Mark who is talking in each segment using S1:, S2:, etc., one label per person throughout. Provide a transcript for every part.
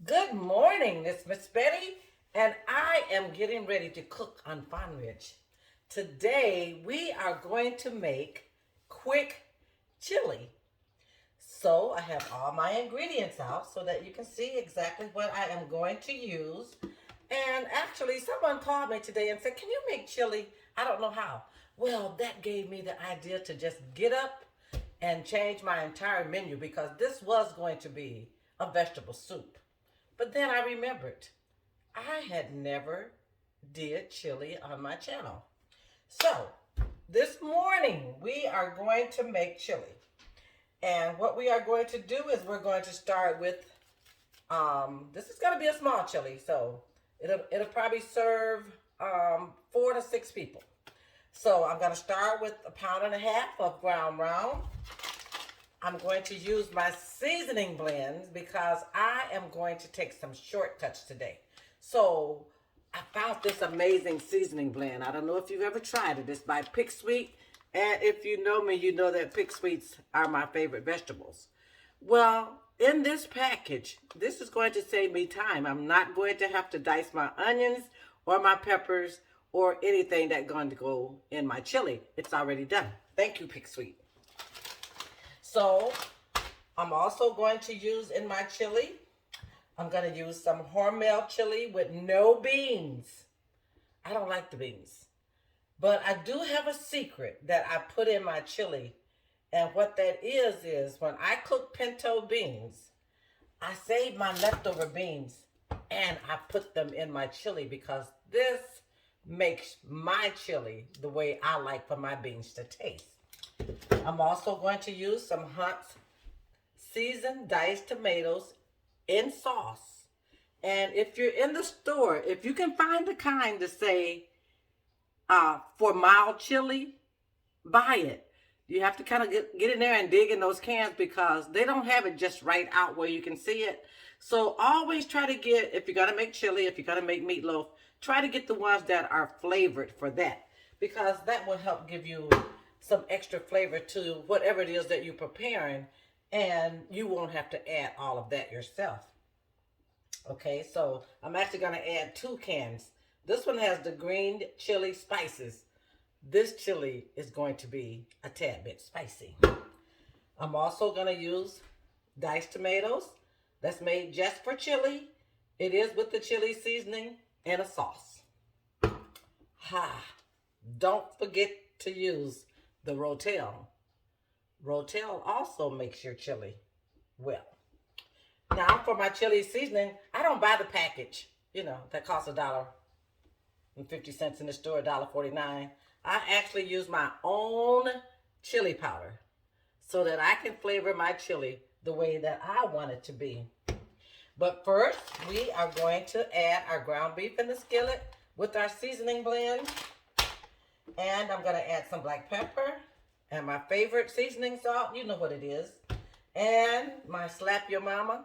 S1: Good morning, it's Miss Betty, and I am getting ready to cook on Fun Ridge. Today, we are going to make quick chili. So, I have all my ingredients out so that you can see exactly what I am going to use. And actually, someone called me today and said, "Can you make chili?" I don't know how. Well, that gave me the idea to just get up and change my entire menu because this was going to be a vegetable soup. But then I remembered I had never did chili on my channel. So this morning we are going to make chili. And what we are going to do is we're going to start with, this is going to be a small chili. So it'll probably serve 4 to 6 people. So I'm going to start with a pound and a half of ground round. I'm going to use my seasoning blends because I am going to take some shortcuts today. So I found this amazing seasoning blend. I don't know if you've ever tried it. It's by Pick Sweet. And if you know me, you know that Pick Sweets are my favorite vegetables. Well, in this package, this is going to save me time. I'm not going to have to dice my onions or my peppers or anything that's going to go in my chili. It's already done. Thank you, Pick Sweet. So I'm also going to use in my chili, I'm going to use some Hormel chili with no beans. I don't like the beans. But I do have a secret that I put in my chili. And what that is when I cook pinto beans, I save my leftover beans and I put them in my chili because this makes my chili the way I like for my beans to taste. I'm also going to use some Hunt's seasoned diced tomatoes in sauce. And if you're in the store, if you can find the kind to say for mild chili, buy it. You have to kind of get in there and dig in those cans because they don't have it just right out where you can see it. So always try to get, if you're going to make chili, if you're going to make meatloaf, try to get the ones that are flavored for that because that will help give you some extra flavor to whatever it is that you're preparing, and you won't have to add all of that yourself. Okay, so I'm actually going to add 2 cans. This one has the green chili spices. This chili is going to be a tad bit spicy. I'm also going to use diced tomatoes. That's made just for chili. It is with the chili seasoning and a sauce. Ha! Don't forget to use the Rotel. Rotel also makes your chili well. Now for my chili seasoning, I don't buy the package. That costs $1.50 in the store, $1.49. I actually use my own chili powder so that I can flavor my chili the way that I want it to be. But first, we are going to add our ground beef in the skillet with our seasoning blend. And I'm going to add some black pepper and my favorite seasoning salt. You know what it is. And my Slap Your Mama.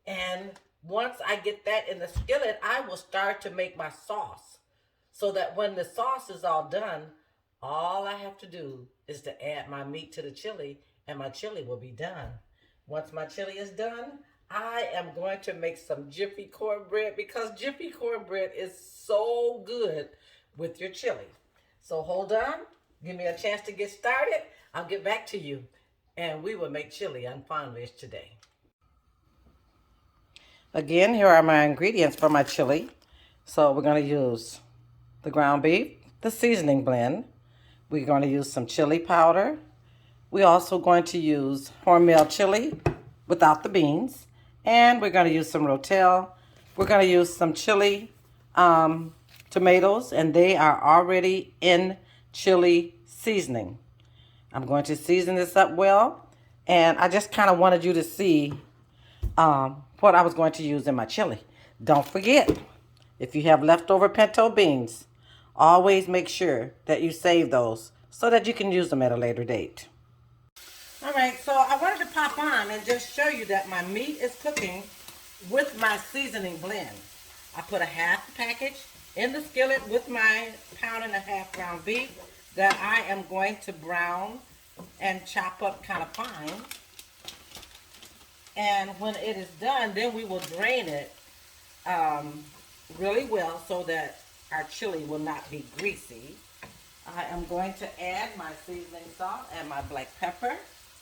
S1: And once I get that in the skillet, I will start to make my sauce. So that when the sauce is all done, all I have to do is to add my meat to the chili and my chili will be done. Once my chili is done, I am going to make some Jiffy cornbread because Jiffy cornbread is so good with your chili. So hold on, give me a chance to get started. I'll get back to you and we will make chili on Fun Ridge today. Again, here are my ingredients for my chili. So we're going to use the ground beef, the seasoning blend. We're going to use some chili powder. We're also going to use Hormel chili without the beans. And we're going to use some Rotel. We're going to use some chili tomatoes, and they are already in chili seasoning. I'm going to season this up well, and I just kind of wanted you to see what I was going to use in my chili. Don't forget, if you have leftover pinto beans, always make sure that you save those so that you can use them at a later date. All right, so I wanted to pop on and just show you that my meat is cooking with my seasoning blend. I put a half package in the skillet with my pound and a half ground beef that I am going to brown and chop up kind of fine. And when it is done, then we will drain it really well so that our chili will not be greasy. I am going to add my seasoning salt and my black pepper.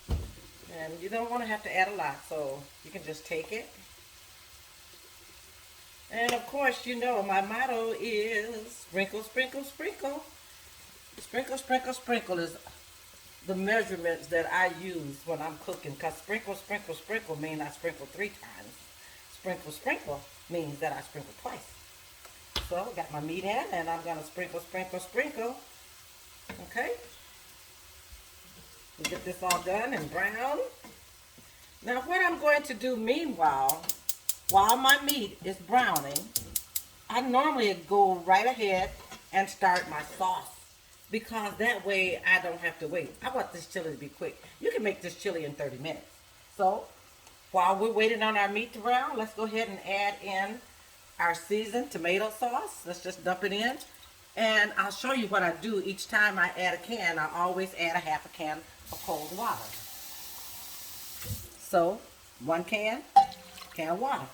S1: And you don't want to have to add a lot, so you can just take it. And of course, you know, my motto is sprinkle, sprinkle, sprinkle. Sprinkle, sprinkle, sprinkle is the measurements that I use when I'm cooking, because sprinkle, sprinkle, sprinkle means I sprinkle 3 times. Sprinkle, sprinkle means that I sprinkle twice. So I got my meat in, and I'm going to sprinkle, sprinkle, sprinkle. Okay? We get this all done and brown. Now what I'm going to do meanwhile, while my meat is browning, I normally go right ahead and start my sauce, because that way I don't have to wait. I want this chili to be quick. You can make this chili in 30 minutes. So while we're waiting on our meat to brown, let's go ahead and add in our seasoned tomato sauce. Let's just dump it in. And I'll show you what I do each time I add a can. I always add a half a can of cold water. So 1 can of water.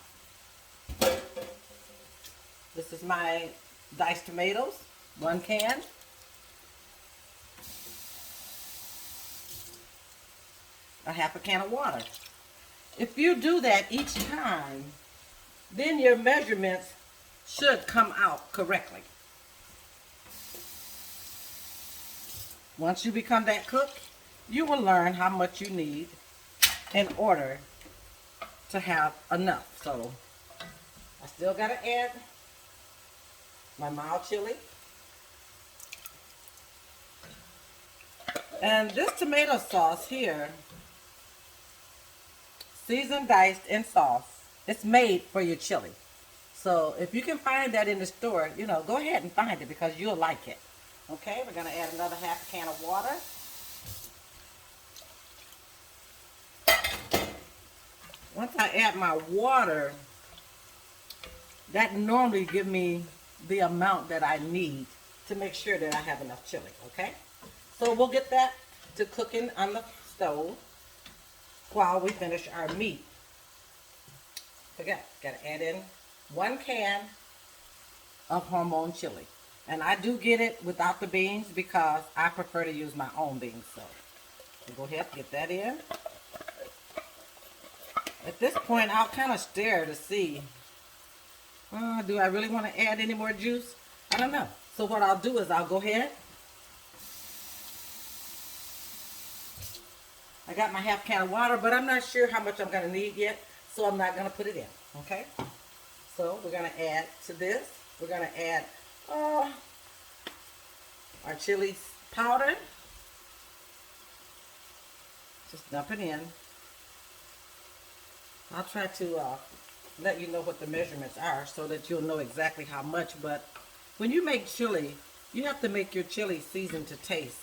S1: This is my diced tomatoes, 1 can. A half a can of water. If you do that each time, then your measurements should come out correctly. Once you become that cook, you will learn how much you need in order to have enough. So I still got to add my mild chili. And this tomato sauce here, seasoned, diced, and sauce, it's made for your chili. So if you can find that in the store, you know, go ahead and find it, because you'll like it. Okay, we're going to add another half a can of water. Once I add my water, that normally gives me the amount that I need to make sure that I have enough chili, okay? So we'll get that to cooking on the stove while we finish our meat. Forget, got to add in 1 can of hormone chili. And I do get it without the beans because I prefer to use my own beans. So we'll go ahead and get that in. At this point, I'll kind of stare to see, do I really want to add any more juice? I don't know. So what I'll do is I'll go ahead. I got my half can of water, but I'm not sure how much I'm going to need yet, so I'm not going to put it in, okay? So we're going to add to this, we're going to add our chili powder. Just dump it in. I'll try to let you know what the measurements are so that you'll know exactly how much, but when you make chili, you have to make your chili seasoned to taste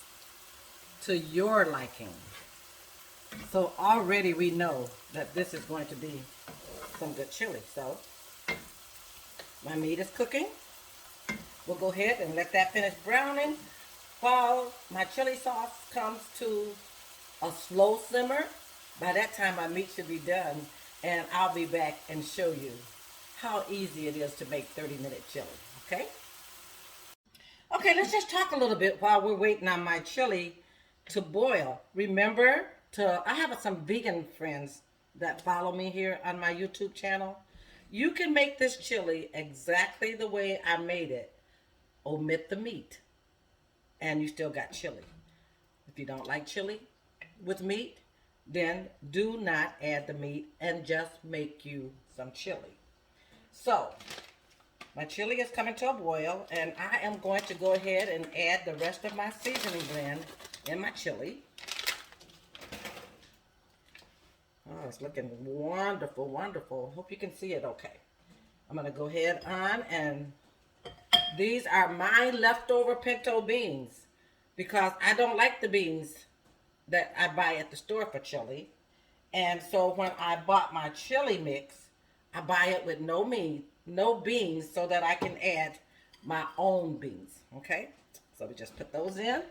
S1: to your liking. So already we know that this is going to be some good chili. So my meat is cooking. We'll go ahead and let that finish browning while my chili sauce comes to a slow simmer. By that time my meat should be done, and I'll be back and show you how easy it is to make 30-minute chili, okay? Okay, let's just talk a little bit while we're waiting on my chili to boil. Remember, I have some vegan friends that follow me here on my YouTube channel. You can make this chili exactly the way I made it. Omit the meat, and you still got chili. If you don't like chili with meat, then do not add the meat and just make you some chili. So my chili is coming to a boil, and I am going to go ahead and add the rest of my seasoning blend in my chili. Oh, it's looking wonderful, wonderful. Hope you can see it okay. I'm going to go ahead on, and these are my leftover pinto beans because I don't like the beans that I buy at the store for chili. And so when I bought my chili mix, I buy it with no beans so that I can add my own beans, okay? So we just put those in.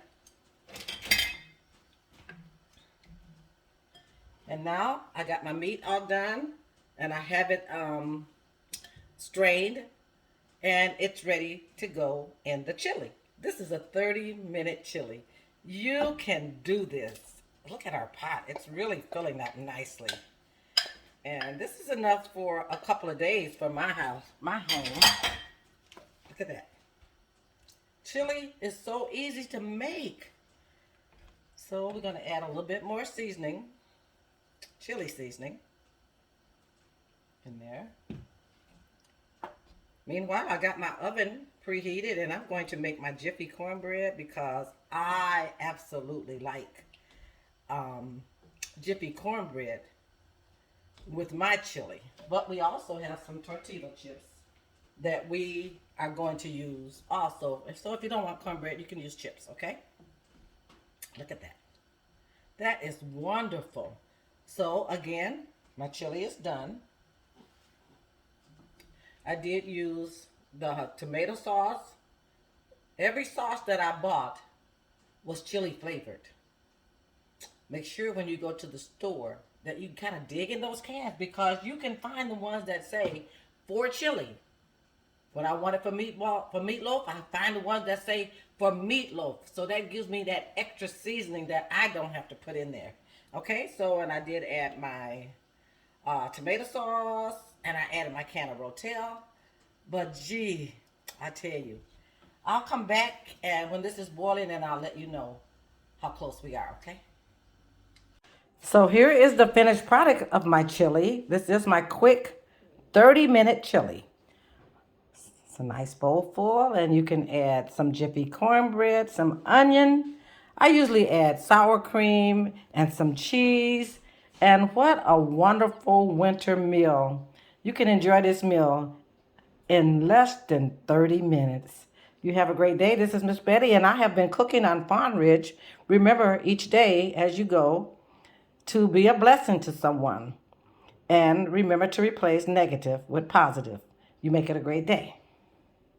S1: And now I got my meat all done, and I have it strained, and it's ready to go in the chili. This is a 30-minute chili. You can do this. Look at our pot. It's really filling up nicely. And this is enough for a couple of days for my house, my home. Look at that. Chili is so easy to make. So we're going to add a little bit more seasoning, chili seasoning in there. Meanwhile, I got my oven preheated, and I'm going to make my Jiffy cornbread because I absolutely like Jiffy cornbread with my chili. But we also have some tortilla chips that we are going to use also. So if you don't want cornbread, you can use chips, okay? Look at that. That is wonderful. So again, my chili is done. I did use the tomato sauce. Every sauce that I bought was chili flavored. Make sure when you go to the store that you kind of dig in those cans, because you can find the ones that say for chili. When I want it for meatloaf, I find the ones that say for meatloaf. So that gives me that extra seasoning that I don't have to put in there. Okay, so and I did add my tomato sauce, and I added my can of Rotel. But gee, I tell you, I'll come back and when this is boiling, and I'll let you know how close we are, okay? So here is the finished product of my chili. This is my quick 30-minute chili. It's a nice bowl full, and you can add some Jiffy cornbread, some onion. I usually add sour cream and some cheese. And what a wonderful winter meal. You can enjoy this meal in less than 30 minutes. You have a great day. This is Miss Betty, and I have been cooking on Fawn Ridge. Remember each day as you go to be a blessing to someone. And remember to replace negative with positive. You make it a great day.